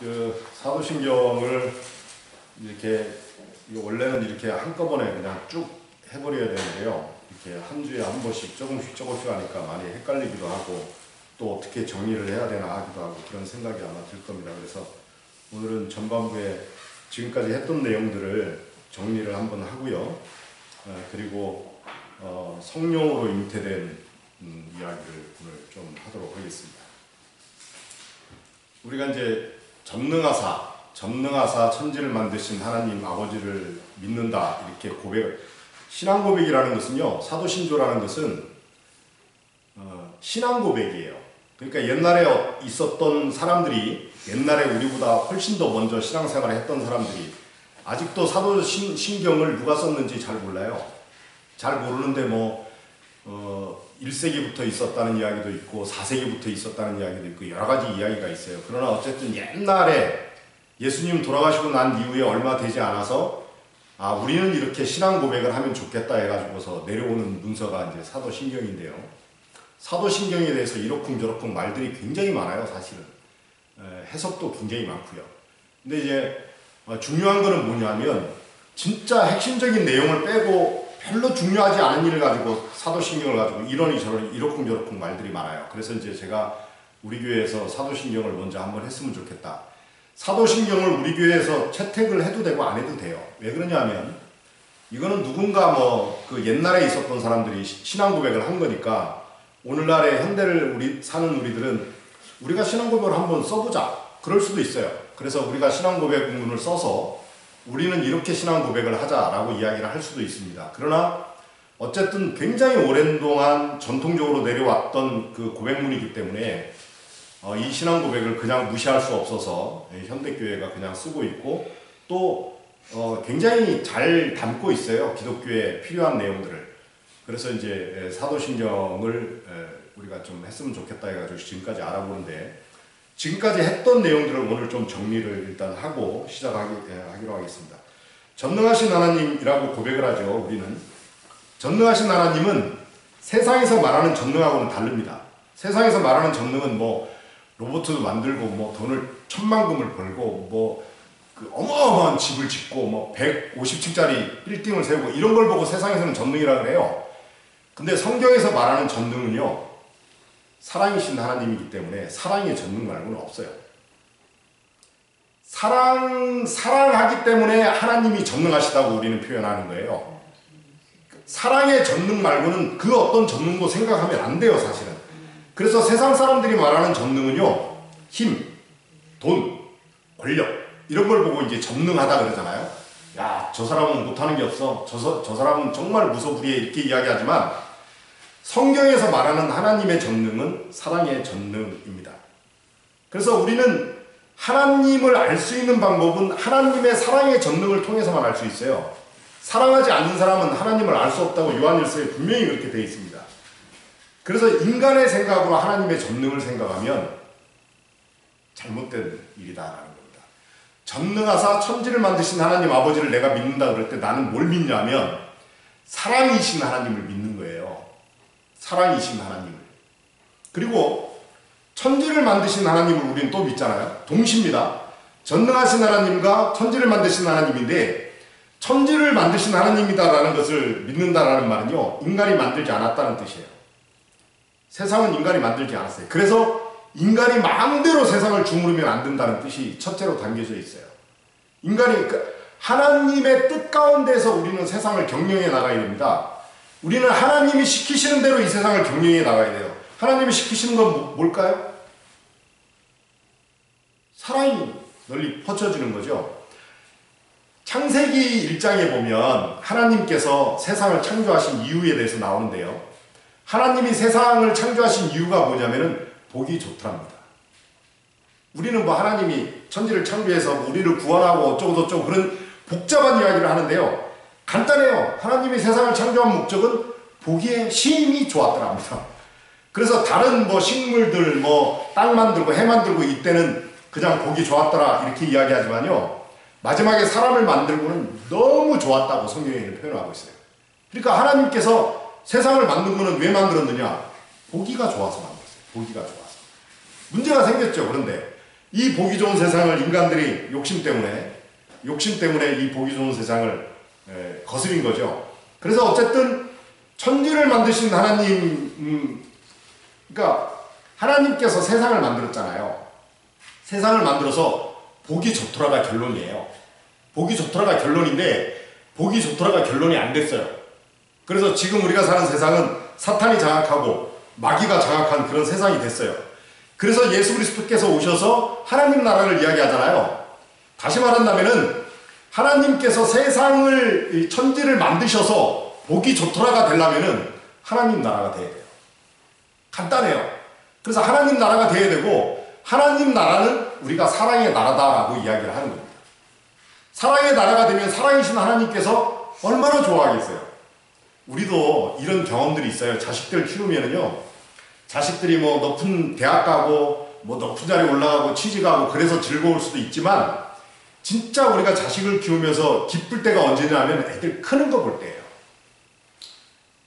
그 사도신경을 이렇게 원래는 이렇게 한꺼번에 그냥 쭉 해버려야 되는데요. 이렇게 한 주에 한 번씩 조금씩 하니까 많이 헷갈리기도 하고 또 어떻게 정리를 해야 되나 하기도 하고 그런 생각이 아마 들 겁니다. 그래서 오늘은 전반부에 지금까지 했던 내용들을 정리를 한번 하고요. 그리고 성령으로 잉태된 이야기를 오늘 좀 하도록 하겠습니다. 우리가 이제 전능하사 천지를 만드신 하나님 아버지를 믿는다 이렇게 신앙 고백이라는 것은요, 사도신조라는 것은 신앙 고백이에요. 그러니까 옛날에 있었던 사람들이, 옛날에 우리보다 훨씬 더 먼저 신앙생활을 했던 사람들이 아직도 사도신경을 누가 썼는지 잘 몰라요. 잘 모르는데 1세기부터 있었다는 이야기도 있고 4세기부터 있었다는 이야기도 있고 여러 가지 이야기가 있어요. 그러나 어쨌든 옛날에 예수님 돌아가시고 난 이후에 얼마 되지 않아서 우리는 이렇게 신앙 고백을 하면 좋겠다 해가지고서 내려오는 문서가 이제 사도신경인데요. 사도신경에 대해서 이러쿵저러쿵 말들이 굉장히 많아요, 사실은. 해석도 굉장히 많고요. 근데 이제 중요한 거는 뭐냐면 진짜 핵심적인 내용을 빼고 별로 중요하지 않은 일을 가지고 사도신경을 가지고 이러니 저러니 이러쿵저러쿵 말들이 많아요. 그래서 이제 제가 우리 교회에서 사도신경을 먼저 한번 했으면 좋겠다. 사도신경을 우리 교회에서 채택을 해도 되고 안 해도 돼요. 왜 그러냐면 이거는 누군가 그 옛날에 있었던 사람들이 신앙 고백을 한 거니까 오늘날의 현대를 사는 우리들은 우리가 신앙 고백을 한번 써보자. 그럴 수도 있어요. 그래서 우리가 신앙 고백 문을 써서 우리는 이렇게 신앙 고백을 하자라고 이야기를 할 수도 있습니다. 그러나 어쨌든 굉장히 오랜 동안 전통적으로 내려왔던 그 고백문이기 때문에 이 신앙 고백을 그냥 무시할 수 없어서 현대교회가 그냥 쓰고 있고 또 굉장히 잘 담고 있어요. 기독교에 필요한 내용들을. 그래서 이제 사도신경을 우리가 좀 했으면 좋겠다 해가지고 지금까지 알아보는데 지금까지 했던 내용들을 오늘 좀 정리를 일단 하고 시작하기로 하겠습니다. 전능하신 하나님이라고 고백을 하죠. 우리는 전능하신 하나님은 세상에서 말하는 전능하고는 다릅니다. 세상에서 말하는 전능은 로봇도 만들고 돈을 천만금을 벌고 그 어마어마한 집을 짓고 150층짜리 빌딩을 세우고 이런 걸 보고 세상에서는 전능이라고 해요. 근데 성경에서 말하는 전능은요, 사랑이신 하나님이기 때문에 사랑의 전능 말고는 없어요. 사랑하기 때문에 하나님이 전능하시다고 우리는 표현하는 거예요. 사랑의 전능 말고는 그 어떤 전능도 생각하면 안 돼요, 사실은. 그래서 세상 사람들이 말하는 전능은요, 힘, 돈, 권력 이런 걸 보고 이제 전능하다 그러잖아요. 야, 저 사람은 못하는 게 없어. 저 사람은 정말 무소불위해 이렇게 이야기하지만 성경에서 말하는 하나님의 전능은 사랑의 전능입니다. 그래서 우리는 하나님을 알 수 있는 방법은 하나님의 사랑의 전능을 통해서만 알 수 있어요. 사랑하지 않는 사람은 하나님을 알 수 없다고 요한일서에 분명히 그렇게 되어 있습니다. 그래서 인간의 생각으로 하나님의 전능을 생각하면 잘못된 일이다라는 겁니다. 전능하사 천지를 만드신 하나님 아버지를 내가 믿는다 그럴 때 나는 뭘 믿냐면 사랑이신 하나님을 믿는 거예요. 사랑이신 하나님을. 그리고 천지를 만드신 하나님을 우리는 또 믿잖아요. 동시입니다. 전능하신 하나님과 천지를 만드신 하나님인데 천지를 만드신 하나님이다라는 것을 믿는다라는 말은요, 인간이 만들지 않았다는 뜻이에요. 세상은 인간이 만들지 않았어요. 그래서 인간이 마음대로 세상을 주무르면 안 된다는 뜻이 첫째로 담겨져 있어요. 인간이 하나님의 뜻 가운데서 우리는 세상을 경영해 나가야 됩니다. 우리는 하나님이 시키시는 대로 이 세상을 경영해 나가야 돼요. 하나님이 시키시는 건 뭘까요? 사랑이 널리 퍼쳐지는 거죠. 창세기 1장에 보면 하나님께서 세상을 창조하신 이유에 대해서 나오는데요. 하나님이 세상을 창조하신 이유가 뭐냐면은 보기 좋더랍니다. 우리는 하나님이 천지를 창조해서 우리를 구원하고 어쩌고저쩌고 그런 복잡한 이야기를 하는데요. 간단해요. 하나님이 세상을 창조한 목적은 보기에 심히 좋았더랍니다. 그래서 다른 식물들, 땅 만들고 해 만들고 이때는 그냥 보기 좋았더라 이렇게 이야기하지만요. 마지막에 사람을 만들고는 너무 좋았다고 성경에는 표현하고 있어요. 그러니까 하나님께서 세상을 만든 거는 왜 만들었느냐? 보기가 좋아서 만들었어요. 보기가 좋아서. 문제가 생겼죠. 그런데 이 보기 좋은 세상을 인간들이 욕심 때문에 이 보기 좋은 세상을 거스린 거죠. 그래서 어쨌든 천지를 만드신 하나님, 그러니까 하나님께서 세상을 만들었잖아요. 세상을 만들어서 보기 좋더라가 결론이에요. 보기 좋더라가 결론인데 보기 좋더라가 결론이 안 됐어요. 그래서 지금 우리가 사는 세상은 사탄이 장악하고 마귀가 장악한 그런 세상이 됐어요. 그래서 예수 그리스도께서 오셔서 하나님 나라를 이야기하잖아요. 다시 말한다면은 하나님께서 세상을, 천지를 만드셔서 보기 좋더라가 되려면은 하나님 나라가 돼야 돼요. 간단해요. 그래서 하나님 나라가 돼야 되고, 하나님 나라는 우리가 사랑의 나라다라고 이야기를 하는 겁니다. 사랑의 나라가 되면 사랑이신 하나님께서 얼마나 좋아하겠어요. 우리도 이런 경험들이 있어요. 자식들 키우면은요, 자식들이 뭐 높은 대학 가고 뭐 높은 자리에 올라가고 취직하고 그래서 즐거울 수도 있지만, 진짜 우리가 자식을 키우면서 기쁠 때가 언제냐면 애들 크는 거 볼 때예요.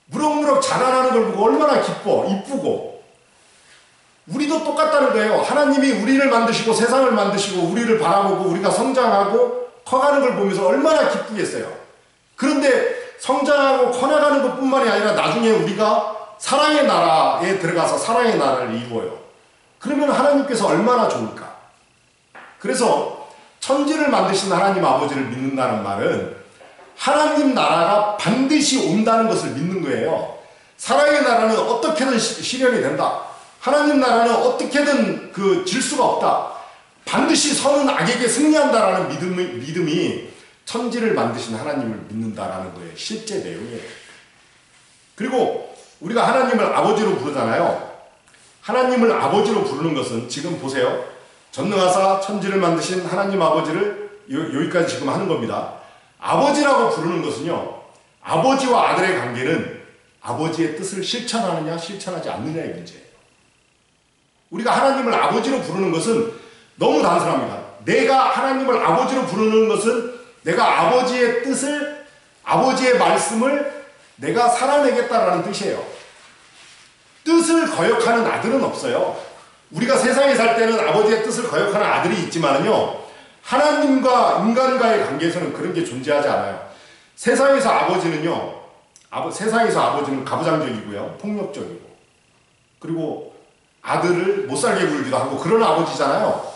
무럭무럭 자라나는 걸 보고 얼마나 기뻐, 이쁘고. 우리도 똑같다는 거예요. 하나님이 우리를 만드시고 세상을 만드시고 우리를 바라보고 우리가 성장하고 커가는 걸 보면서 얼마나 기쁘겠어요. 그런데 성장하고 커나가는 것뿐만이 아니라 나중에 우리가 사랑의 나라에 들어가서 사랑의 나라를 이루어요. 그러면 하나님께서 얼마나 좋을까? 그래서 천지를 만드신 하나님 아버지를 믿는다는 말은 하나님 나라가 반드시 온다는 것을 믿는 거예요. 사랑의 나라는 어떻게든 실현이 된다. 하나님 나라는 어떻게든 질 수가 없다. 반드시 선은 악에게 승리한다라는 믿음이 천지를 만드신 하나님을 믿는다라는 거예요. 실제 내용이에요. 그리고 우리가 하나님을 아버지로 부르잖아요. 하나님을 아버지로 부르는 것은 지금 보세요. 전능하사 천지를 만드신 하나님 아버지를 여기까지 지금 하는 겁니다. 아버지라고 부르는 것은요, 아버지와 아들의 관계는 아버지의 뜻을 실천하느냐 실천하지 않느냐의 문제예요. 우리가 하나님을 아버지로 부르는 것은 너무 단순합니다. 내가 하나님을 아버지로 부르는 것은 내가 아버지의 뜻을, 아버지의 말씀을 내가 살아내겠다라는 뜻이에요. 뜻을 거역하는 아들은 없어요. 우리가 세상에 살 때는 아버지의 뜻을 거역하는 아들이 있지만요, 하나님과 인간과의 관계에서는 그런 게 존재하지 않아요. 세상에서 아버지는요, 세상에서 아버지는 가부장적이고요, 폭력적이고, 그리고 아들을 못살게 굴기도 하고 그런 아버지잖아요.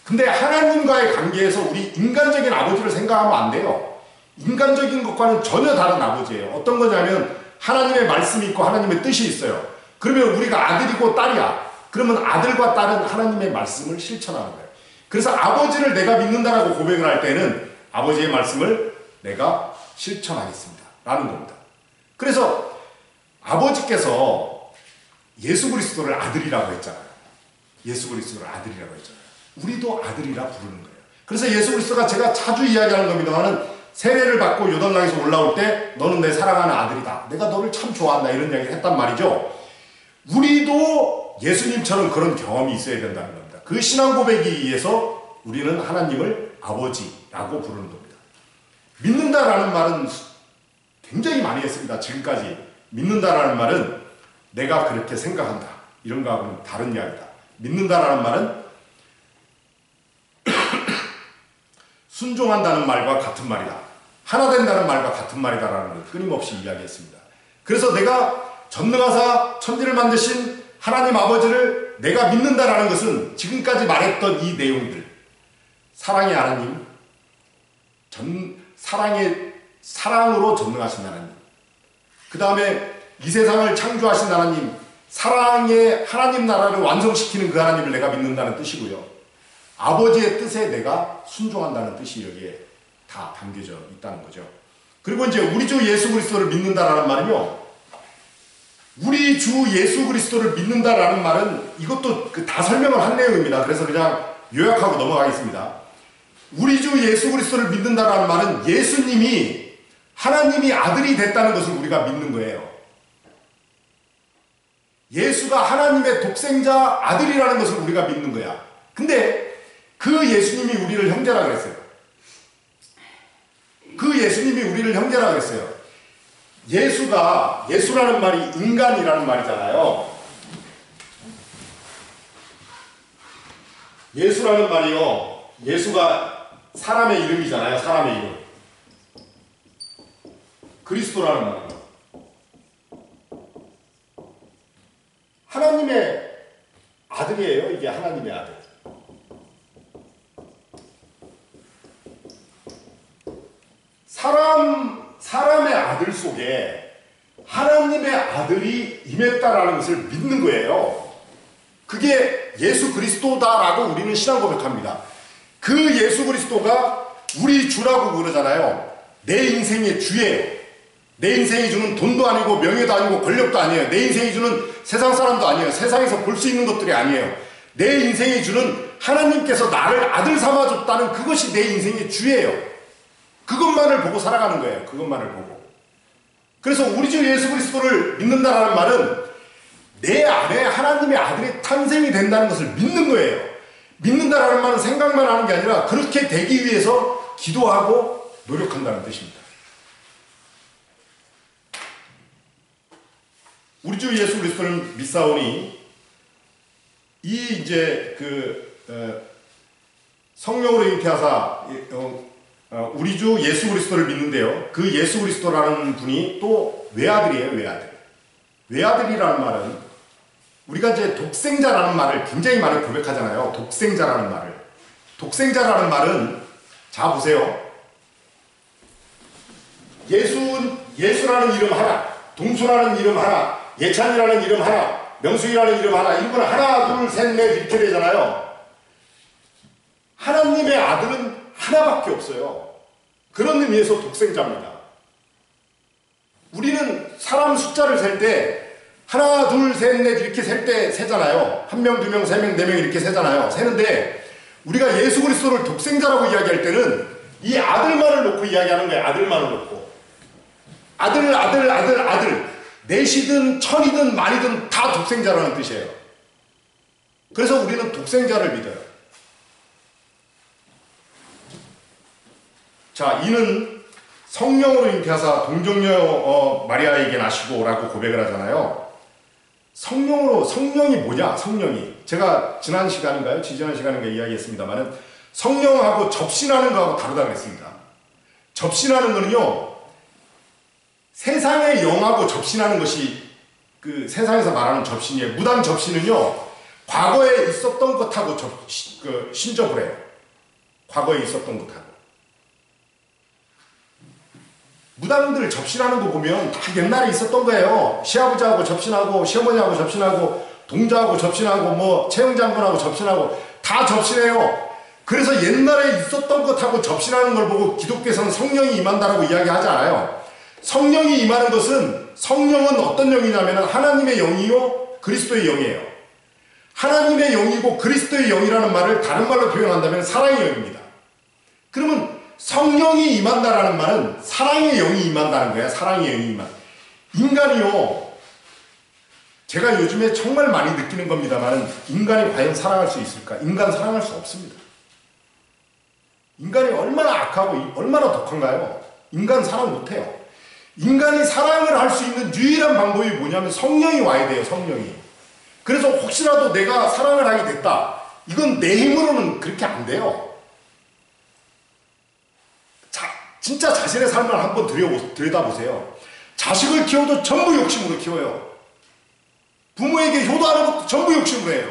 근데 하나님과의 관계에서 우리 인간적인 아버지를 생각하면 안 돼요. 인간적인 것과는 전혀 다른 아버지예요. 어떤 거냐면 하나님의 말씀이 있고 하나님의 뜻이 있어요. 그러면 우리가 아들이고 딸이야. 그러면 아들과 딸은 하나님의 말씀을 실천하는 거예요. 그래서 아버지를 내가 믿는다라고 고백을 할 때는 아버지의 말씀을 내가 실천하겠습니다 라는 겁니다. 그래서 아버지께서 예수 그리스도를 아들이라고 했잖아요. 예수 그리스도를 아들이라고 했잖아요. 우리도 아들이라 부르는 거예요. 그래서 예수 그리스도가, 제가 자주 이야기하는 겁니다만은, 세례를 받고 요단강에서 올라올 때 너는 내 사랑하는 아들이다, 내가 너를 참 좋아한다, 이런 이야기를 했단 말이죠. 우리도 예수님처럼 그런 경험이 있어야 된다는 겁니다. 그 신앙 고백에 의해서 우리는 하나님을 아버지라고 부르는 겁니다. 믿는다라는 말은 굉장히 많이 했습니다. 지금까지. 믿는다라는 말은 내가 그렇게 생각한다, 이런 거하고는 다른 이야기다. 믿는다라는 말은 순종한다는 말과 같은 말이다. 하나 된다는 말과 같은 말이다라는 걸 끊임없이 이야기했습니다. 그래서 내가 전능하사 천지를 만드신 하나님 아버지를 내가 믿는다라는 것은 지금까지 말했던 이 내용들, 사랑의 하나님, 사랑으로 전능하신 하나님, 그 다음에 이 세상을 창조하신 하나님, 사랑의 하나님 나라를 완성시키는 그 하나님을 내가 믿는다는 뜻이고요. 아버지의 뜻에 내가 순종한다는 뜻이 여기에 다 담겨져 있다는 거죠. 그리고 이제 우리 주 예수 그리스도를 믿는다라는 말은요, 우리 주 예수 그리스도를 믿는다라는 말은 이것도 다 설명을 한 내용입니다. 그래서 그냥 요약하고 넘어가겠습니다. 우리 주 예수 그리스도를 믿는다라는 말은 예수님이 하나님이 아들이 됐다는 것을 우리가 믿는 거예요. 예수가 하나님의 독생자 아들이라는 것을 우리가 믿는 거야. 근데 그 예수님이 우리를 형제라 그랬어요. 그 예수님이 우리를 형제라 그랬어요. 예수라는 말이 인간이라는 말이잖아요. 예수라는 말이요, 예수가 사람의 이름이잖아요. 사람의 이름. 그리스도라는 말이요, 하나님의 아들이에요. 이게 하나님의 아들. 사람의 아들 속에 하나님의 아들이 임했다라는 것을 믿는 거예요. 그게 예수 그리스도다라고 우리는 신앙 고백합니다. 그 예수 그리스도가 우리 주라고 그러잖아요. 내 인생의 주예요. 내 인생이 주는 돈도 아니고 명예도 아니고 권력도 아니에요. 내 인생이 주는 세상 사람도 아니에요. 세상에서 볼 수 있는 것들이 아니에요. 내 인생이 주는 하나님께서 나를 아들 삼아줬다는 그것이 내 인생의 주예요. 그것만을 보고 살아가는 거예요. 그것만을 보고. 그래서 우리 주 예수 그리스도를 믿는다라는 말은 내 안에 하나님의 아들이 탄생이 된다는 것을 믿는 거예요. 믿는다라는 말은 생각만 하는 게 아니라 그렇게 되기 위해서 기도하고 노력한다는 뜻입니다. 우리 주 예수 그리스도를 믿사오니 이 이제 성령으로 잉태하사 우리 주 예수 그리스도를 믿는데요. 그 예수 그리스도라는 분이 또 외아들이에요. 외아들. 외아들이라는 말은 우리가 이제 독생자라는 말을 굉장히 많이 고백하잖아요. 독생자라는 말을. 독생자라는 말은 자 보세요. 예수라는 이름 하나, 동수라는 이름 하나, 예찬이라는 이름 하나, 명수이라는 이름 하나, 이름은 하나, 둘, 셋, 넷 이렇게 되잖아요. 하나님의 아들은 하나밖에 없어요. 그런 의미에서 독생자입니다. 우리는 사람 숫자를 셀 때 하나, 둘, 셋, 넷 이렇게 셀 때 세잖아요. 한 명, 두 명, 세 명, 네 명 이렇게 세잖아요. 세는데 우리가 예수 그리스도를 독생자라고 이야기할 때는 이 아들만을 놓고 이야기하는 거예요. 아들만을 놓고. 아들. 넷이든 천이든 만이든 다 독생자라는 뜻이에요. 그래서 우리는 독생자를 믿어요. 자, 이는 성령으로 잉태하사 동정녀 마리아에게 나시고 라고 고백을 하잖아요. 성령이 뭐냐? 성령이. 제가 지난 시간인가요? 지지난 시간인가 이야기했습니다만은 성령하고 접신하는 거하고 다르다 그랬습니다. 접신하는 거는요, 세상의 영하고 접신하는 것이 그 세상에서 말하는 접신이에요. 무당 접신은요, 과거에 있었던 것하고 신접을 해요. 과거에 있었던 것하고. 무당들 접신하는 거 보면 다 옛날에 있었던 거예요. 시아버지하고 접신하고, 시어머니하고 접신하고, 동자하고 접신하고, 뭐 채용장군하고 접신하고 다 접신해요. 그래서 옛날에 있었던 것하고 접신하는 걸 보고 기독교에서는 성령이 임한다라고 이야기하지 않아요. 성령이 임하는 것은, 성령은 어떤 영이냐면 하나님의 영이요 그리스도의 영이에요. 하나님의 영이고 그리스도의 영이라는 말을 다른 말로 표현한다면 사랑의 영입니다. 그러면 성령이 임한다라는 말은 사랑의 영이 임한다는 거야. 사랑의 영이 임한. 인간이요, 제가 요즘에 정말 많이 느끼는 겁니다만 인간이 과연 사랑할 수 있을까? 인간 사랑할 수 없습니다. 인간이 얼마나 악하고 얼마나 독한가요? 인간 사랑 못해요. 인간이 사랑을 할 수 있는 유일한 방법이 뭐냐면 성령이 와야 돼요. 성령이. 그래서 혹시라도 내가 사랑을 하게 됐다, 이건 내 힘으로는 그렇게 안 돼요. 진짜 자신의 삶을 한번 들여다보세요. 자식을 키워도 전부 욕심으로 키워요. 부모에게 효도하는 것도 전부 욕심으로 해요.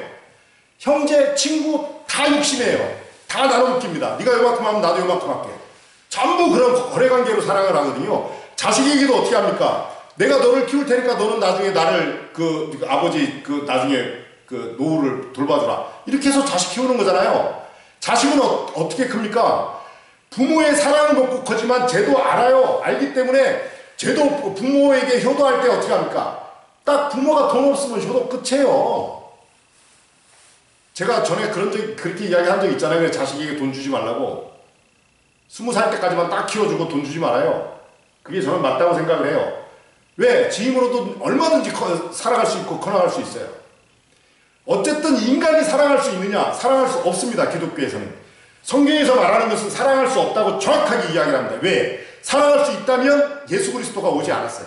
형제, 친구 다 욕심해요. 다 나눠 웃깁니다. 네가 요만큼 하면 나도 요만큼 할게. 전부 그런 거래관계로 사랑을 하거든요. 자식에게도 어떻게 합니까? 내가 너를 키울 테니까 너는 나중에 나를 아버지 나중에 노후를 돌봐주라. 이렇게 해서 자식 키우는 거잖아요. 자식은 어떻게 큽니까? 부모의 사랑을 먹고 커지만 쟤도 알아요. 알기 때문에 쟤도 부모에게 효도할 때 어떻게 합니까? 딱 부모가 돈 없으면 효도 끝이에요. 제가 전에 그렇게 이야기한 적 있잖아요. 그래서 자식에게 돈 주지 말라고. 20살 때까지만 딱 키워주고 돈 주지 말아요. 그게 저는 맞다고 생각을 해요. 왜? 지 힘으로도 얼마든지 살아갈 수 있고 커나갈 수 있어요. 어쨌든 인간이 사랑할 수 있느냐? 사랑할 수 없습니다. 기독교에서는. 성경에서 말하는 것은 사랑할 수 없다고 정확하게 이야기를 합니다. 왜? 사랑할 수 있다면 예수 그리스도가 오지 않았어요.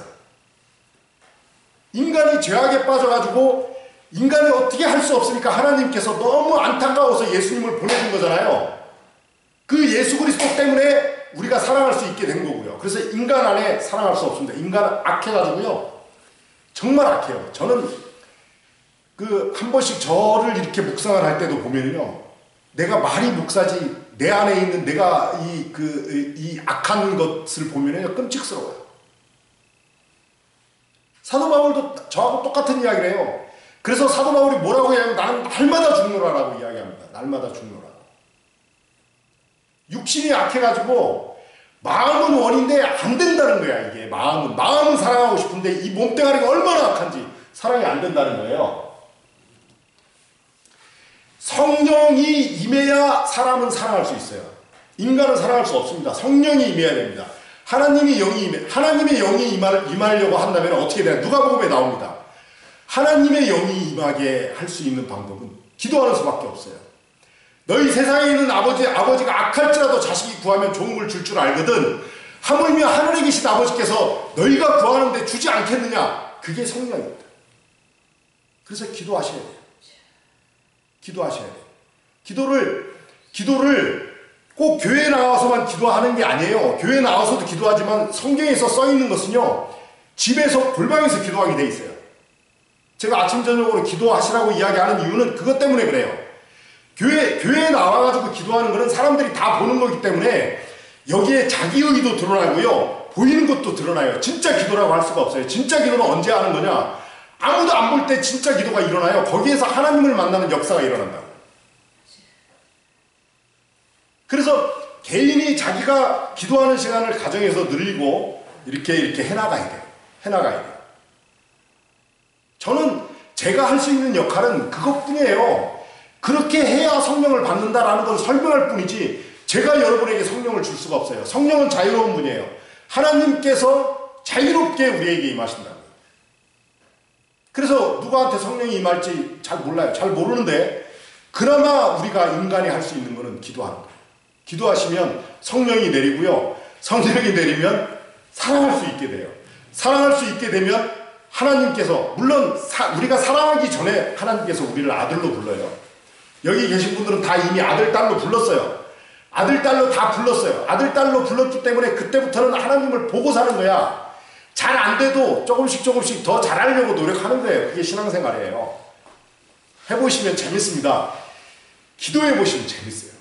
인간이 죄악에 빠져가지고 인간이 어떻게 할 수 없으니까 하나님께서 너무 안타까워서 예수님을 보내준 거잖아요. 그 예수 그리스도 때문에 우리가 사랑할 수 있게 된 거고요. 그래서 인간 안에 사랑할 수 없습니다. 인간은 악해가지고요. 정말 악해요. 저는 한 번씩 저를 이렇게 묵상을 할 때도 보면요. 내가 말이 목사지 내 안에 있는 내가 이 악한 것을 보면요. 끔찍스러워요. 사도 바울도 저하고 똑같은 이야기를 해요. 그래서 사도 바울이 뭐라고 해요? 나는 날마다 죽노라라고 이야기합니다. 날마다 죽노라. 육신이 악해가지고 마음은 원인데 안 된다는 거야. 이게 마음은 사랑하고 싶은데 이 몸뚱아리가 얼마나 악한지 사랑이 안 된다는 거예요. 성령이 임해야 사람은 사랑할 수 있어요. 인간은 사랑할 수 없습니다. 성령이 임해야 됩니다. 하나님의 영이 임하려고 한다면 어떻게 되나? 누가복음에 나옵니다. 하나님의 영이 임하게 할 수 있는 방법은 기도하는 수밖에 없어요. 너희 세상에 있는 아버지가 악할지라도 자식이 구하면 좋은 걸 줄 알거든. 하물며 하늘에 계신 아버지께서 너희가 구하는데 주지 않겠느냐? 그게 성령입니다. 그래서 기도하셔야 돼요. 기도하셔야 돼요. 기도를 꼭 교회에 나와서만 기도하는 게 아니에요. 교회에 나와서도 기도하지만 성경에서 써 있는 것은요. 집에서 골방에서 기도하게 돼 있어요. 제가 아침 저녁으로 기도하시라고 이야기하는 이유는 그것 때문에 그래요. 교회에 나와가지고 기도하는 것은 사람들이 다 보는 거기 때문에 여기에 자기 의도 드러나고요. 보이는 것도 드러나요. 진짜 기도라고 할 수가 없어요. 진짜 기도는 언제 하는 거냐? 아무도 안 볼 때 진짜 기도가 일어나요. 거기에서 하나님을 만나는 역사가 일어난다고. 그래서 개인이 자기가 기도하는 시간을 가정에서 늘리고 이렇게 해나가야 돼요. 해나가야 돼요. 저는 제가 할 수 있는 역할은 그것뿐이에요. 그렇게 해야 성령을 받는다라는 걸 설명할 뿐이지 제가 여러분에게 성령을 줄 수가 없어요. 성령은 자유로운 분이에요. 하나님께서 자유롭게 우리에게 임하신다고요. 그래서 누구한테 성령이 임할지 잘 몰라요. 잘 모르는데 그나마 우리가 인간이 할 수 있는 것은 기도하는 거예요. 기도하시면 성령이 내리고요. 성령이 내리면 사랑할 수 있게 돼요. 사랑할 수 있게 되면 하나님께서 물론 우리가 사랑하기 전에 하나님께서 우리를 아들로 불러요. 여기 계신 분들은 다 이미 아들, 딸로 불렀어요. 아들, 딸로 다 불렀어요. 아들, 딸로 불렀기 때문에 그때부터는 하나님을 보고 사는 거야. 잘 안 돼도 조금씩 더 잘하려고 노력하는 거예요. 그게 신앙생활이에요. 해보시면 재밌습니다. 기도해보시면 재밌어요.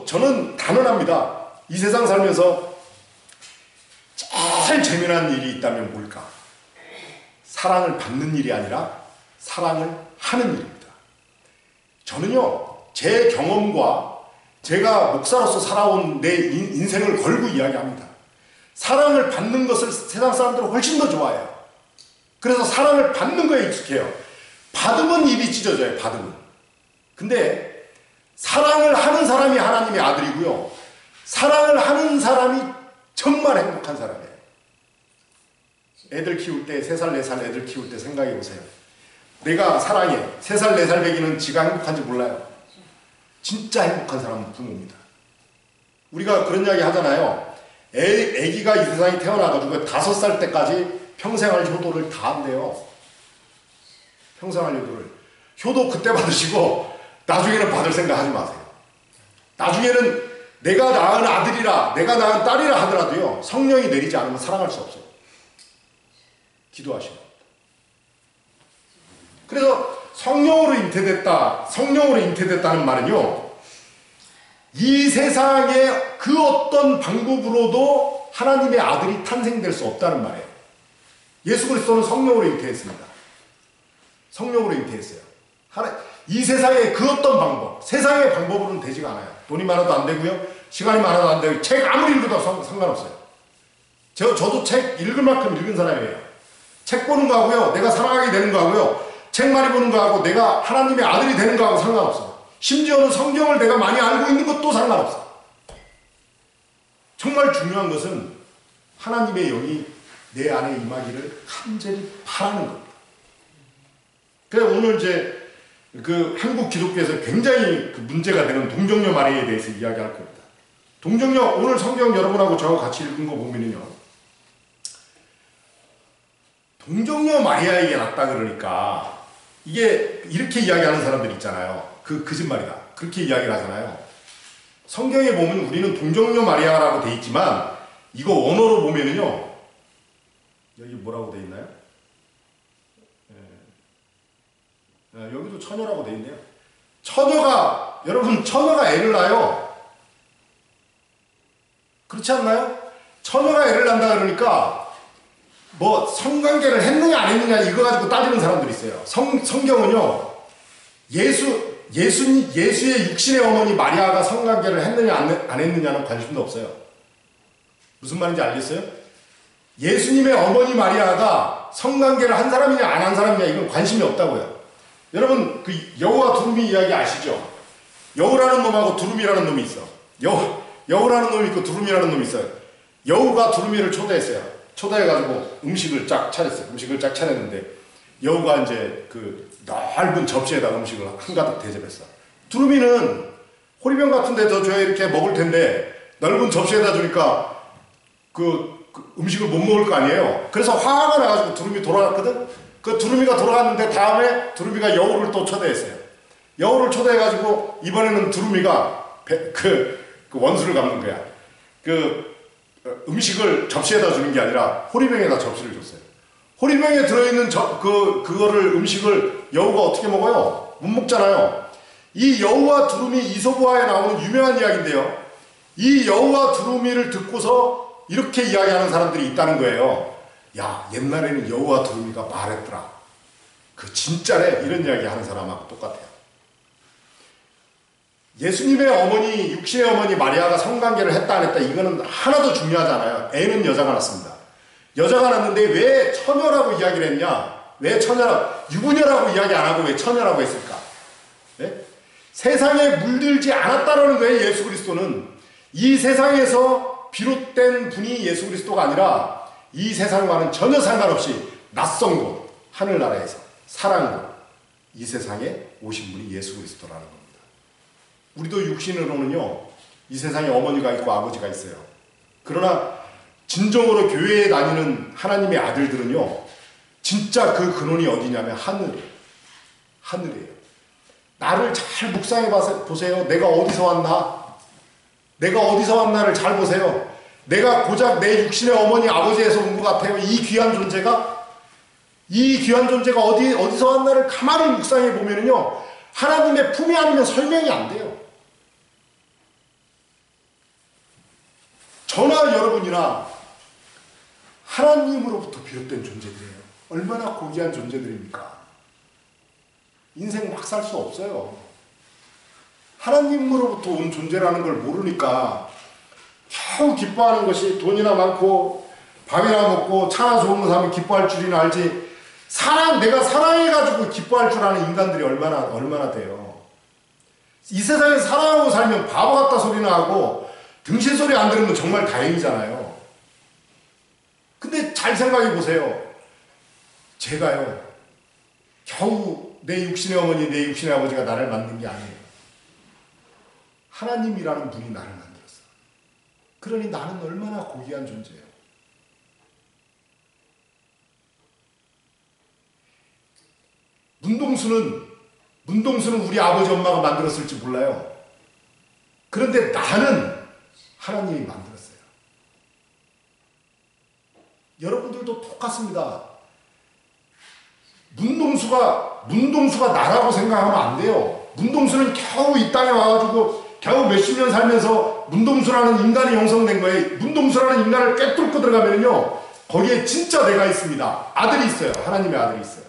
저는 단언합니다. 이 세상 살면서 제일 재미난 일이 있다면 뭘까? 사랑을 받는 일이 아니라 사랑을 하는 일입니다. 저는요, 제 경험과 제가 목사로서 살아온 내 인생을 걸고 이야기합니다. 사랑을 받는 것을 세상 사람들은 훨씬 더 좋아해요. 그래서 사랑을 받는 거에 익숙해요. 받으면 입이 찢어져요, 받으면. 근데 사랑을 하는 사람이 하나님의 아들이고요. 사랑을 하는 사람이 정말 행복한 사람이에요. 애들 키울 때, 3살, 4살 애들 키울 때 생각해 보세요. 내가 사랑해. 3살, 4살 배기는 지가 행복한지 몰라요. 진짜 행복한 사람은 부모입니다. 우리가 그런 이야기 하잖아요. 애기가 이 세상에 태어나가지고 5살 때까지 평생할 효도를 다 한대요. 평생할 효도를. 효도 그때 받으시고 나중에는 받을 생각 하지 마세요. 나중에는 내가 낳은 아들이라 내가 낳은 딸이라 하더라도요. 성령이 내리지 않으면 사랑할 수 없어요. 기도하시면. 그래서 성령으로 잉태됐다는 말은요. 이 세상의 그 어떤 방법으로도 하나님의 아들이 탄생될 수 없다는 말이에요. 예수 그리스도는 성령으로 잉태했습니다. 성령으로 잉태했어요. 이 세상의 그 어떤 방법, 세상의 방법으로는 되지가 않아요. 돈이 많아도 안 되고요. 시간이 많아도 안 되고 책 아무리 읽어도 상관없어요. 저도 책 읽을 만큼 읽은 사람이에요. 책 보는 거하고요. 내가 사랑하게 되는 거하고요. 책 많이 보는 거하고 내가 하나님의 아들이 되는 거하고 상관없어요. 심지어는 성경을 내가 많이 알고 있는 것도 상관없어요. 정말 중요한 것은 하나님의 영이 내 안에 임하기를 간절히 바라는 겁니다. 그래서 오늘 이제 한국 기독교에서 굉장히 문제가 되는 동정녀 마리아에 대해서 이야기할 겁니다. 동정녀, 오늘 성경 여러분하고 저하고 같이 읽은 거 보면요. 동정녀 마리아에게 낳았다 그러니까 이게 이렇게 이야기하는 사람들 있잖아요. 거짓말이다. 그렇게 이야기를 하잖아요. 성경에 보면 우리는 동정녀 마리아라고 돼 있지만 이거 원어로 보면은요. 여기 뭐라고 돼 있나요? 여기도 처녀라고 돼 있네요. 여러분 처녀가 애를 낳아요. 그렇지 않나요? 처녀가 애를 낳는다 그러니까 뭐 성관계를 했느냐 안 했느냐 이거 가지고 따지는 사람들이 있어요. 성경은요. 예수의 육신의 어머니 마리아가 성관계를 했느냐 안 했느냐는 관심도 없어요. 무슨 말인지 알겠어요? 예수님의 어머니 마리아가 성관계를 한 사람이냐 안 한 사람이냐 이건 관심이 없다고요. 여러분 그 여우와 두루미 이야기 아시죠? 여우라는 놈하고 두루미라는 놈이 있어. 여우라는 놈이 있고 두루미라는 놈이 있어요. 여우가 두루미를 초대했어요. 초대해가지고 음식을 쫙 차렸어요. 음식을 쫙 차렸는데 여우가 이제 그 넓은 접시에다 음식을 한가득 대접했어. 두루미는 호리병 같은 데더 줘야 이렇게 먹을 텐데 넓은 접시에다 주니까 그 음식을 못 먹을 거 아니에요. 그래서 화가 나가지고 두루미 돌아갔거든. 그 두루미가 돌아갔는데 다음에 두루미가 여우를 또 초대했어요. 여우를 초대해가지고 이번에는 두루미가 그 원수를 갚는 거야. 음식을 접시에다 주는 게 아니라 호리병에다 접시를 줬어요. 호리병에 들어있는 그거를 음식을 여우가 어떻게 먹어요? 못 먹잖아요. 이 여우와 두루미 이솝우화에 나오는 유명한 이야기인데요. 이 여우와 두루미를 듣고서 이렇게 이야기하는 사람들이 있다는 거예요. 야, 옛날에는 여우와 두루미가 말했더라. 그 진짜래. 이런 이야기 하는 사람하고 똑같아요. 예수님의 어머니, 육신의 어머니 마리아가 성관계를 했다 안 했다 이거는 하나도 중요하지 않아요. 애는 여자가 낳습니다. 여자가 낳는데 왜 처녀라고 이야기를 했냐? 왜 유부녀라고 이야기 안 하고 왜 처녀라고 했을까? 네? 세상에 물들지 않았다라는 거예요. 예수 그리스도는 이 세상에서 비롯된 분이 예수 그리스도가 아니라 이 세상과는 전혀 상관없이 낯선 곳 하늘나라에서 살아온 곳 이 세상에 오신 분이 예수 그리스도라는 겁니다. 우리도 육신으로는요, 이 세상에 어머니가 있고 아버지가 있어요. 그러나 진정으로 교회에 다니는 하나님의 아들들은요, 진짜 그 근원이 어디냐면 하늘이에요. 나를 잘 묵상해 보세요. 내가 어디서 왔나? 내가 어디서 왔나를 잘 보세요. 내가 고작 내 육신의 어머니 아버지에서 온 것 같아요. 이 귀한 존재가 어디서 왔나를 가만히 묵상해 보면은요, 하나님의 품이 아니면 설명이 안 돼요. 저나 여러분이나 하나님으로부터 비롯된 존재들이에요. 얼마나 고귀한 존재들입니까? 인생 막 살 수 없어요. 하나님으로부터 온 존재라는 걸 모르니까 겨우 기뻐하는 것이 돈이나 많고 밥이나 먹고 차나 좋은 거 사면 기뻐할 줄이나 알지. 내가 사랑해가지고 기뻐할 줄 아는 인간들이 얼마나 돼요. 이 세상에 사랑하고 살면 바보 같다 소리나 하고 등신 소리 안 들으면 정말 다행이잖아요. 근데 잘 생각해 보세요. 제가요, 겨우 내 육신의 어머니, 내 육신의 아버지가 나를 만든 게 아니에요. 하나님이라는 분이 나를 만들었어. 그러니 나는 얼마나 고귀한 존재예요. 문동수는 우리 아버지 엄마가 만들었을지 몰라요. 그런데 나는 하나님이 만들었어요. 여러분들도 똑같습니다. 문동수가 나라고 생각하면 안 돼요. 문동수는 겨우 이 땅에 와가지고 겨우 몇십 년 살면서 문동수라는 인간이 형성된 거예요. 문동수라는 인간을 꿰뚫고 들어가면요, 거기에 진짜 내가 있습니다. 아들이 있어요. 하나님의 아들이 있어요.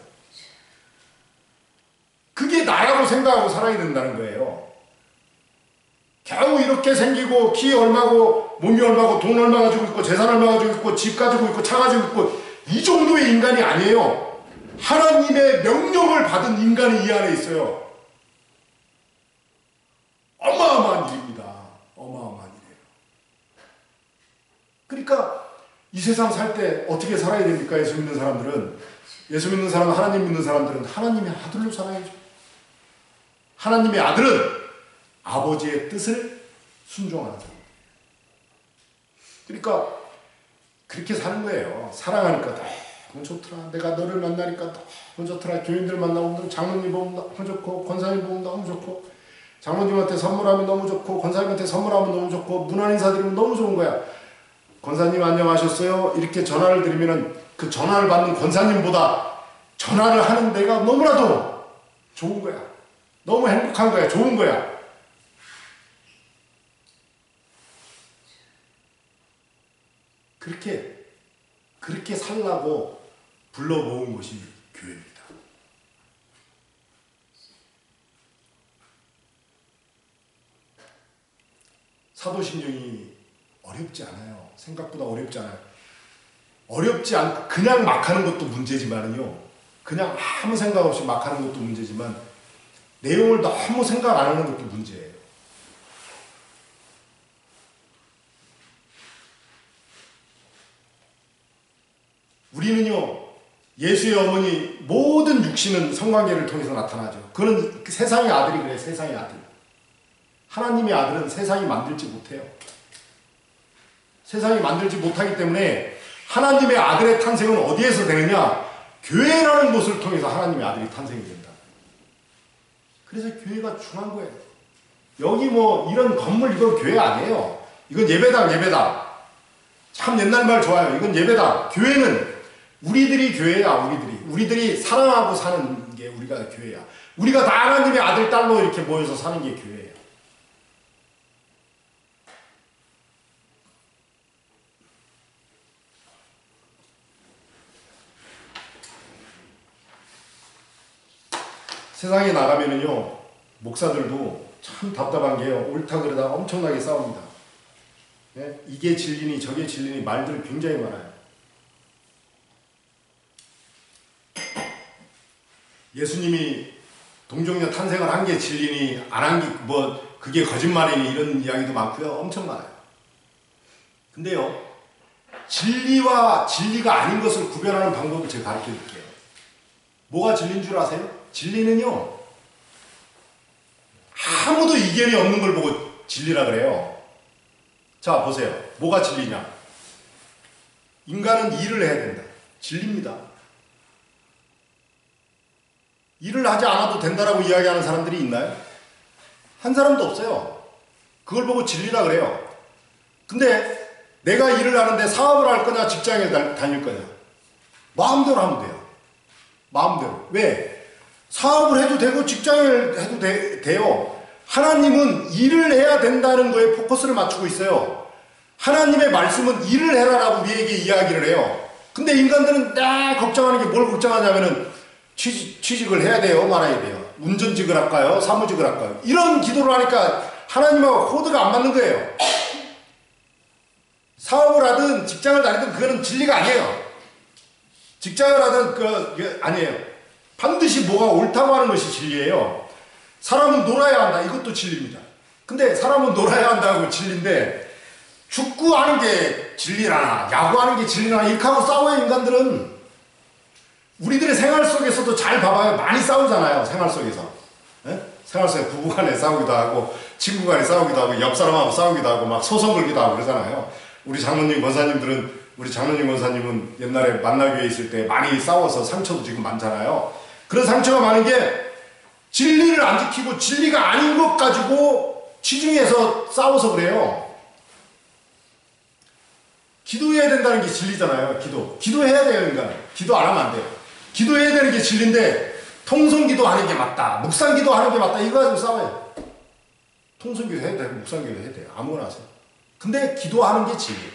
그게 나라고 생각하고 살아야 된다는 거예요. 겨우 이렇게 생기고 키 얼마고 몸이 얼마고 돈 얼마 가지고 있고 재산 얼마 가지고 있고 집 가지고 있고 차 가지고 있고 이 정도의 인간이 아니에요. 하나님의 명령을 받은 인간이 이 안에 있어요. 어마어마한 일입니다. 어마어마한 일이에요. 그러니까 이 세상 살 때 어떻게 살아야 됩니까? 예수 믿는 사람들은, 하나님 믿는 사람들은 하나님의 아들로 살아야죠. 하나님의 아들은 아버지의 뜻을 순종하는 사람. 그러니까 그렇게 사는 거예요. 사랑하니까 너무 좋더라. 내가 너를 만나니까 너무 좋더라. 교인들 만나고 장로님 보면 너무 좋고 권사님 보면 너무 좋고 장로님한테 선물하면 너무 좋고 권사님한테 선물하면 너무 좋고 문안 인사드리면 너무 좋은 거야. 권사님 안녕하셨어요? 이렇게 전화를 드리면은 그 전화를 받는 권사님보다 전화를 하는 내가 너무나도 좋은 거야. 너무 행복한 거야. 좋은 거야. 그렇게 살라고 불러 모은 것이 교회입니다. 사도신경이 어렵지 않아요. 생각보다 어렵지 않아요. 어렵지 않고 그냥 막 하는 것도 문제지만요. 그냥 아무 생각 없이 막 하는 것도 문제지만 내용을 너무 생각 안 하는 것도 문제예요. 우리는요, 예수의 어머니 모든 육신은 성관계를 통해서 나타나죠. 그는 세상의 아들이 그래요. 세상의 아들. 하나님의 아들은 세상이 만들지 못해요. 세상이 만들지 못하기 때문에 하나님의 아들의 탄생은 어디에서 되느냐? 교회라는 곳을 통해서 하나님의 아들이 탄생이 된다. 그래서 교회가 중요한 거예요. 여기 뭐 이런 건물 이건 교회 아니에요. 이건 예배당. 참 옛날 말 좋아요. 이건 예배당. 교회는 우리들이 교회야. 우리들이 사랑하고 사는 게 우리가 교회야. 우리가 다 하나님의 아들 딸로 이렇게 모여서 사는 게 교회예요. 세상에 나가면은요, 목사들도 참 답답한 게요, 옳다 그러다 엄청나게 싸웁니다. 예? 이게 진리니 저게 진리니 말들 굉장히 많아요. 예수님이 동정녀 탄생을 한 게 진리니 안 한 게 뭐 그게 거짓말이니 이런 이야기도 많고요. 엄청 많아요. 근데요, 진리와 진리가 아닌 것을 구별하는 방법을 제가 가르쳐 드릴게요. 뭐가 진리인 줄 아세요? 진리는요, 아무도 이견이 없는 걸 보고 진리라 그래요. 자, 보세요. 뭐가 진리냐? 인간은 일을 해야 된다. 진리입니다. 일을 하지 않아도 된다라고 이야기하는 사람들이 있나요? 한 사람도 없어요. 그걸 보고 진리라 그래요. 근데 내가 일을 하는데 사업을 할 거냐 직장에 다닐 거냐? 마음대로 하면 돼요. 마음대로. 왜? 사업을 해도 되고 직장을 해도 돼요. 하나님은 일을 해야 된다는 거에 포커스를 맞추고 있어요. 하나님의 말씀은 일을 해라라고 우리에게 이야기를 해요. 근데 인간들은 걱정하는 게 뭘 걱정하냐면은 취직을 해야 돼요? 말아야 돼요? 운전직을 할까요? 사무직을 할까요? 이런 기도를 하니까 하나님하고 코드가 안 맞는 거예요. 사업을 하든 직장을 다니든 그거는 진리가 아니에요. 직장을 하든 아니에요. 반드시 뭐가 옳다고 하는 것이 진리예요. 사람은 놀아야 한다. 이것도 진리입니다. 근데 사람은 놀아야 한다고 진리인데 축구하는 게 진리라나 야구하는 게 진리라나 이렇게 하고 싸워요. 인간들은. 우리들의 생활 속에서도 잘 봐봐요. 많이 싸우잖아요. 생활 속에서. 예? 생활 속에 부부간에 싸우기도 하고 친구간에 싸우기도 하고 옆 사람하고 싸우기도 하고 막 소송 걸기도 하고 그러잖아요. 우리 장로님 권사님은 옛날에 만나교회에 있을 때 많이 싸워서 상처도 지금 많잖아요. 그런 상처가 많은 게 진리를 안 지키고 진리가 아닌 것 가지고 치중해서 싸워서 그래요. 기도해야 된다는 게 진리잖아요. 기도해야 돼요. 인간. 기도 안 하면 안 돼요. 기도해야 되는 게 진리인데 통성기도 하는 게 맞다. 묵상기도 하는 게 맞다. 이거 가지고 싸워요. 통성기도 해야 되고 묵상기도 해야 돼요. 아무거나 하세요. 근데 기도하는 게 진리예요.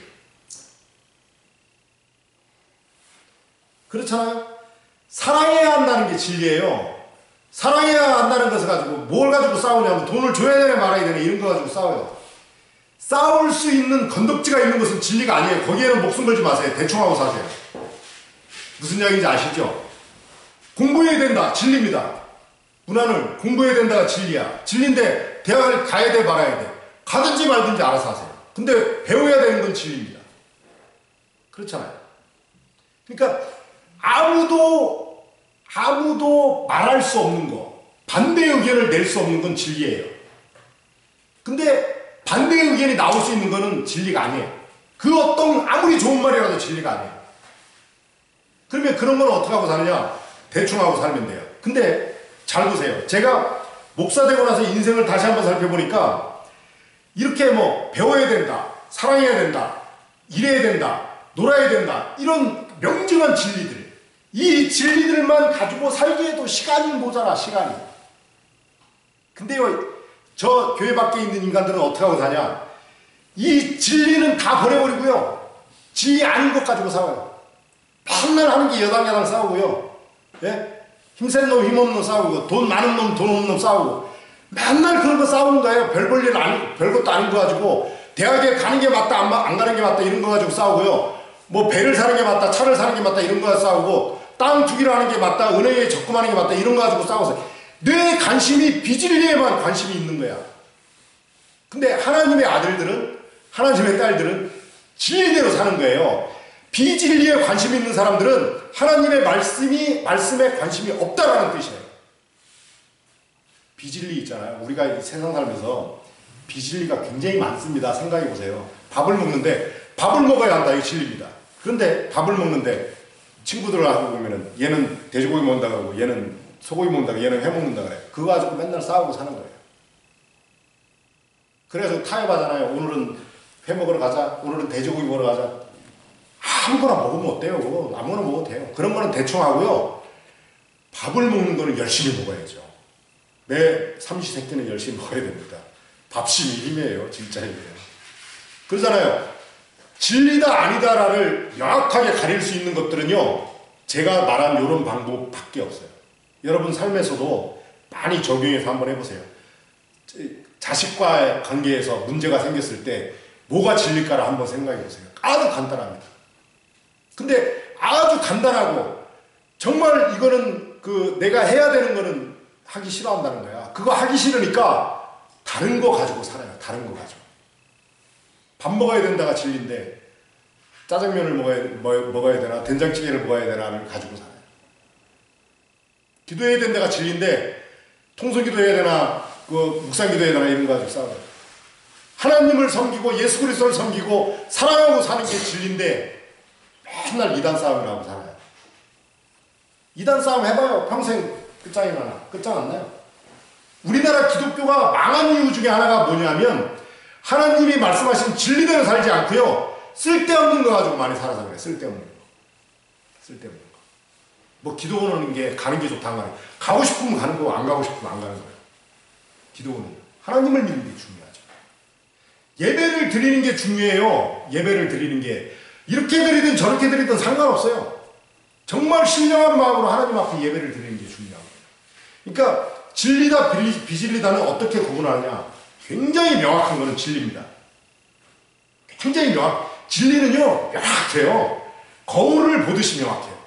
그렇잖아요. 사랑해야 한다는 게 진리예요. 사랑해야 한다는 것을 가지고 뭘 가지고 싸우냐면 돈을 줘야 되네 말아야 되네 이런 거 가지고 싸워요. 싸울 수 있는 건덕지가 있는 것은 진리가 아니에요. 거기에는 목숨 걸지 마세요. 대충 하고 사세요. 무슨 이야기인지 아시죠? 공부해야 된다. 진리입니다. 문화는 공부해야 된다가 진리야. 진리인데 대학을 가야 돼 말아야 돼. 가든지 말든지 알아서 하세요. 근데 배워야 되는 건 진리입니다. 그렇잖아요. 그러니까 아무도 말할 수 없는 거, 반대 의견을 낼 수 없는 건 진리예요. 근데 반대 의견이 나올 수 있는 거는 진리가 아니에요. 그 어떤 아무리 좋은 말이라도 진리가 아니에요. 그러면 그런 건 어떻게 하고 사느냐? 대충 하고 살면 돼요. 근데 잘 보세요. 제가 목사 되고 나서 인생을 다시 한번 살펴보니까 이렇게 뭐 배워야 된다, 사랑해야 된다, 일해야 된다, 놀아야 된다, 이런 명징한 진리들, 이 진리들만 가지고 살기에도 시간이 모자라. 시간이. 근데요, 저 교회 밖에 있는 인간들은 어떻게 하고 사냐? 이 진리는 다 버려버리고요, 진리 아닌 것 가지고 싸워요. 맨날 하는 게 여당야당 싸우고요, 예? 힘센 놈 힘없는 놈 싸우고, 돈 많은 놈 돈 없는 놈 싸우고, 맨날 그런 거 싸우는 거예요. 별것도 아닌 거 가지고. 대학에 가는 게 맞다 안 가는 게 맞다 이런 거 가지고 싸우고요, 뭐 배를 사는 게 맞다 차를 사는 게 맞다 이런 거 가지고 싸우고, 땅 투기를 하는 게 맞다 은행에 적금하는 게 맞다 이런 거 가지고 싸워서 내 관심이 비진리에만 관심이 있는 거야. 근데 하나님의 아들들은, 하나님의 딸들은 진리대로 사는 거예요. 비진리에 관심이 있는 사람들은 하나님의 말씀에 관심이 없다라는 뜻이에요. 비진리 있잖아요. 우리가 이 세상 살면서 비진리가 굉장히 많습니다. 생각해 보세요. 밥을 먹는데 밥을 먹어야 한다, 이게 진리입니다. 그런데 밥을 먹는데 친구들하고 보면은 얘는 돼지고기 먹는다 그러고 얘는 소고기 먹는다 그러고 얘는 회 먹는다 그래. 그거 가지고 맨날 싸우고 사는 거예요. 그래서 타협하잖아요. 오늘은 회 먹으러 가자, 오늘은 돼지고기 먹으러 가자. 아무거나 먹으면 어때요? 아무거나 먹어도 돼요. 그런 거는 대충 하고요, 밥을 먹는 거는 열심히 먹어야죠. 매 삼시세끼는 열심히 먹어야 됩니다. 밥심이 힘이에요. 진짜 힘이에요. 그러잖아요. 진리다 아니다를 명확하게 가릴 수 있는 것들은요, 제가 말한 이런 방법밖에 없어요. 여러분 삶에서도 많이 적용해서 한번 해보세요. 자식과의 관계에서 문제가 생겼을 때 뭐가 진리일까를 한번 생각해 보세요. 아주 간단합니다. 근데 아주 간단하고 정말 이거는 내가 해야 되는 거는 하기 싫어한다는 거야. 그거 하기 싫으니까 다른 거 가지고 살아요. 다른 거 가지고. 밥 먹어야 된다가 진리인데 짜장면을 먹어야 되나 된장찌개를 먹어야 되나를 가지고 살아요. 기도해야 된다가 진리인데 통성기도해야 되나 묵상기도해야 되나 이런 거 가지고 싸워요. 하나님을 섬기고 예수 그리스도를 섬기고 사랑하고 사는 게 진리인데 맨날 이단 싸움을 하고 살아요. 이단 싸움 해봐요. 평생 끝장이 나나? 끝장 안 나요. 우리나라 기독교가 망한 이유 중에 하나가 뭐냐면 하나님이 말씀하신 진리대로 살지 않고요, 쓸데없는 거 가지고 많이 살아서 그래. 쓸데없는 거. 쓸데없는 거. 뭐 기도 오는 게 가는 게 좋다 안 가는 거. 가고 싶으면 가는 거고 안 가고 싶으면 안 가는 거예요. 기도는 하나님을 믿는 게 중요하죠. 예배를 드리는 게 중요해요. 예배를 드리는 게 이렇게 드리든 저렇게 드리든 상관없어요. 정말 신령한 마음으로 하나님 앞에 예배를 드리는 게 중요한 거예요. 그러니까 진리다 비진리다는 어떻게 구분하느냐? 굉장히 명확한 거는 진리입니다. 굉장히 진리는요 명확해요. 거울을 보듯이 명확해요.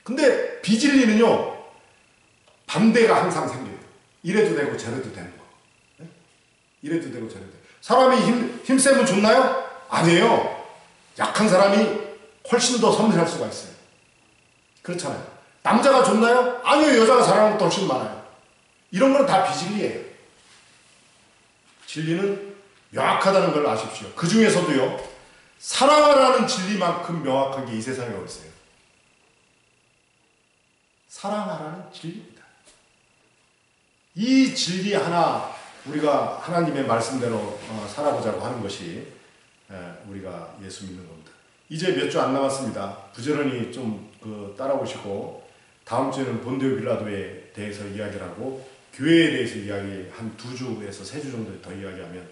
근데 비진리는요 반대가 항상 생겨요. 이래도 되고 저래도 되는 거. 네? 이래도 되고 저래도 되고. 사람이 힘세면 좋나요? 아니에요. 약한 사람이 훨씬 더 섬세할 수가 있어요. 그렇잖아요. 남자가 좋나요? 아니요. 여자가 잘하는 것도 훨씬 많아요. 이런 거는 다 비진리예요. 진리는 명확하다는 걸 아십시오. 그 중에서도요, 사랑하라는 진리만큼 명확한 게 이 세상에 없어요. 사랑하라는 진리입니다. 이 진리 하나 우리가 하나님의 말씀대로 살아보자고 하는 것이 우리가 예수 믿는 겁니다. 이제 몇 주 안 남았습니다. 부지런히 좀 따라오시고 다음 주에는 본디오 빌라도에 대해서 이야기를 하고 교회에 대해서 이야기 한 2주에서 3주 정도 더 이야기하면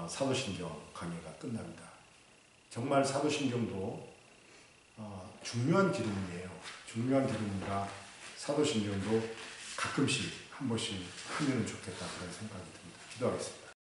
사도신경 강의가 끝납니다. 정말 사도신경도 중요한 기독문이에요. 중요한 기독문이라 사도신경도 가끔씩 한 번씩 하면 좋겠다 그런 생각이 듭니다. 기도하겠습니다.